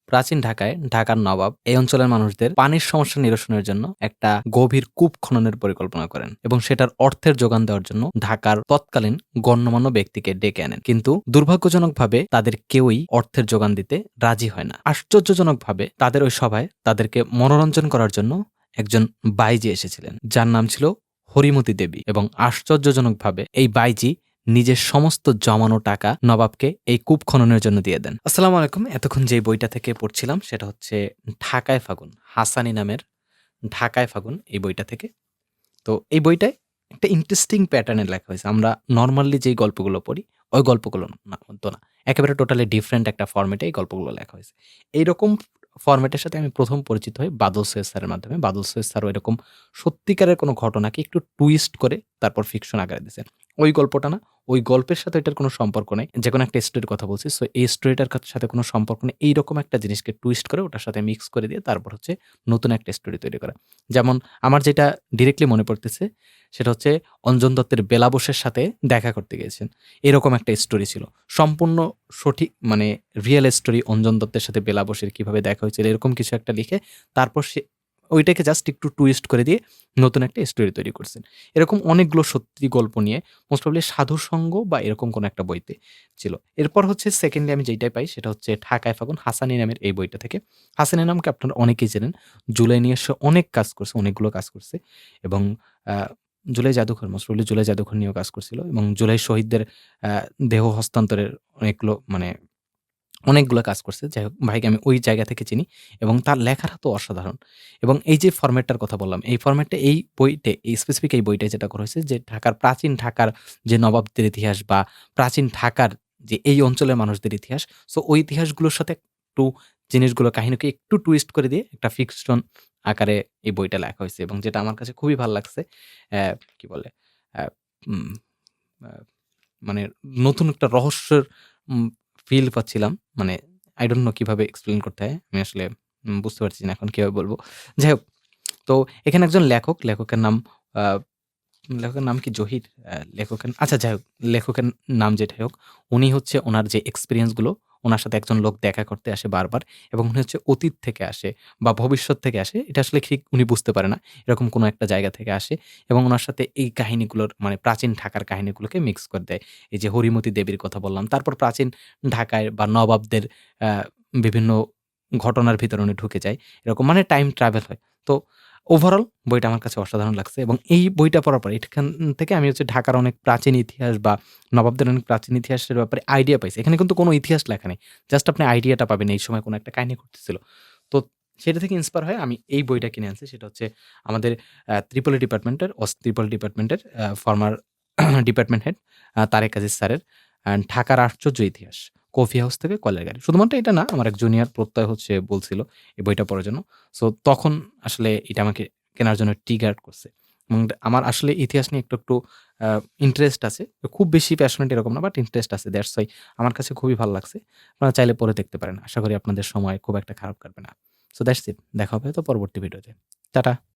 প্রাচীন ঢাকায় ঢাকার নবাব এই অঞ্চলের মানুষদের পানির সমস্যা নিরসনের জন্য একটা গভীর কূপ খননের পরিকল্পনা করেন এবং সেটার অর্থের যোগান দেওয়ার জন্য ঢাকার তৎকালীন গণ্যমান্য ব্যক্তিকে ডেকে আনেন। কিন্তু দুর্ভাগ্যজনকভাবে তাদের কেউই অর্থের যোগান দিতে রাজি হয় না। আশ্চর্যজনকভাবে তাদের ওই সভায় তাদেরকে মনোরঞ্জন করার জন্য একজন বাইজি এসেছিলেন, যার নাম ছিল হরিমতি দেবী, এবং আশ্চর্যজনকভাবে এই বাইজি নিজের সমস্ত জমানো টাকা নবাবকে এই কূপ খননের জন্য দিয়ে দেন। আসসালামু আলাইকুম। এতক্ষণ যে বইটা থেকে পড়ছিলাম সেটা হচ্ছে ঢাকায় ফাগুন, হাসানী নামের ঢাকায় ফাগুন এই বইটা থেকে। তো এই বইটায় একটা ইন্টারেস্টিং প্যাটার্নে লেখা হয়েছে। আমরা নরমালি যেই গল্পগুলো পড়ি ওই গল্পগুলো না, একেবারে টোটালি ডিফারেন্ট একটা ফরম্যাটে এই গল্পগুলো লেখা হয়েছে। এইরকম ফরম্যাটের সাথে আমি প্রথম পরিচিত হই বাদল সৈয়দ স্যারের মাধ্যমে। বাদল সৈয়দ স্যারও এরকম সত্যিকারের কোনো ঘটনাকে একটু টুইস্ট করে তারপর ফিকশন আকারে দিয়েছেন। ওই গল্পটা না, ওই গল্পের সাথে এটার কোনো সম্পর্ক নেই। যেকোনো একটা স্টোরির কথা বলছি। সো এই স্টোরিটার সাথে কোনো সম্পর্ক নেই। এইরকম একটা জিনিসকে টুইস্ট করে ওটার সাথে মিক্স করে দিয়ে তারপর হচ্ছে নতুন একটা স্টোরি তৈরি করা। যেমন আমার যেটা ডিরেক্টলি মনে পড়তেছে সেটা হচ্ছে অঞ্জন দত্তের বেলা বোসের সাথে দেখা করতে গিয়েছেন। এরকম একটা স্টোরি ছিল। সম্পূর্ণ সঠিক মানে রিয়েল স্টোরি, অঞ্জন দত্তের সাথে বেলা বোসের কিভাবে দেখা হয়েছিল এরকম কিছু একটা লিখে তারপর সে ওইটাকে জাস্ট একটু টুইস্ট করে দিয়ে নতুন একটা স্টোরি তৈরি করছেন। এরকম অনেকগুলো সত্যি গল্প নিয়ে মোস্ট প্রবাবলি সাধুর সঙ্গ বা এরকম কোনো একটা বইতে ছিল। এরপর হচ্ছে সেকেন্ডলি আমি যেইটাই পাই সেটা হচ্ছে ঢাকায় ফাগুন হাসানী নামের এই বইটা থেকে। হাসানী নামকে আপনারা অনেকেই চেনেন। জুলাই নিয়ে সে অনেক কাজ করছে, অনেকগুলো কাজ করছে এবং আ জুলাই জাদুঘর, মোস্ট প্রবাবলি জুলাই জাদুঘর নিয়েও কাজ করছিল এবং জুলাই শহীদদের আ দেহ হস্তান্তরের অনেকগুলো মানে অনেকগুলো কাজ করছে। যাই হোক, ভাইকে আমি ওই জায়গা থেকে চিনি এবং তার লেখাটা তো অসাধারণ। এবং এই যে ফরম্যাটটার কথা বললাম, এই ফরম্যাটটা এই বইতে এই স্পেসিফিক এই বইটায় যেটা করা হয়েছে যে প্রাচীন ঢাকার যে নবাবদের ইতিহাস বা প্রাচীন ঢাকার যে এই অঞ্চলের মানুষদের ইতিহাস, সো ওই ইতিহাসগুলোর সাথে একটু জিনিসগুলো কাহিনীকে একটু টুইস্ট করে দিয়ে একটা ফিকশন আকারে এই বইটা লেখা হইছে এবং যেটা আমার কাছে খুবই ভাল লাগছে। কি বলে? অ্যা উম আ মানে নতুন একটা রহস্যের উম ফিল পাচ্ছিলাম। মানে I don't know কিভাবে এক্সপ্লেইন করতে হয়। আমি আসলে বুঝতে পারছি না এখন কিভাবে বলব। যাই হোক, তো এখানে একজন লেখক, আ লেখকের নাম কি জহির? লেখকের আচ্ছা যাই হোক, লেখকের নাম যেটাই হোক, উনি হচ্ছে উনার যে এক্সপেরিয়েন্স গুলো, উনার সাথে একজন লোক দেখা করতে আসে বারবার এবং উনি হচ্ছে অতীত থেকে আসে বা ভবিষ্যৎ থেকে আসে। এটা আসলে ঠিক উনি বুঝতে পারে না। এরকম কোনো একটা জায়গা থেকে আসে এবং উনার সাথে এই কাহিনীগুলোর মানে প্রাচীন ঢাকার কাহিনীগুলোকে মিক্স করে দেয়। এই যে হরিমতি দেবীর কথা বললাম। তারপর প্রাচীন ঢাকায় বা নবাবদের আ বিভিন্ন ঘটনার ভিতরে উনি ঢুকে যায়। এরকম মানে টাইম ট্রাভেল হয়। তো ওভারঅল বইটা আমার কাছে অসাধারণ লাগছে এবং এই বইটা পড়ার পর এখান থেকে আমি হচ্ছে ঢাকার অনেক প্রাচীন ইতিহাস বা নবাবদের অনেক প্রাচীন ইতিহাসের ব্যাপারে আইডিয়া পাইছি। এখানে কিন্তু কোনো ইতিহাস লেখা নেই। জাস্ট আপনি আইডিয়াটা পাবেন এই সময় কোনো একটা কাহিনী ঘটতেছিল। তো সেটা থেকে ইন্সপায়ার হয়ে আমি এই বইটা কিনে আনছি। সেটা হচ্ছে আমাদের ত্রিপলি ডিপার্টমেন্টের ত্রিপলি ডিপার্টমেন্টের former department head Tarek Aziz স্যারের ঢাকার আশ্চর্য ইতিহাস। কফি হাউস থেকে কলের গাড়ি। শুধুমাত্র এটা না, আমার এক জুনিয়র প্রত্যয় হচ্ছে বলছিল এই বইটা পড়ার জন্য। সো তখন আসলে এটা আমাকে কেনার জন্য ট্রিগার করছে। এবং আমার আসলে ইতিহাস নিয়ে একটু আ ইন্টারেস্ট আছে। খুব বেশি প্যাশনেট এরকম না, বাট ইন্টারেস্ট আছে। দ্যাটস হোয়াই আমার কাছে খুবই ভালো লাগছে। আপনারা চাইলে পড়ে দেখতে পারেন। আশা করি আপনাদের সময় খুব একটা খারাপ কাটবে না। So that's it. দেখা হবে হয়তো পরবর্তী ভিডিওতে। টাটা।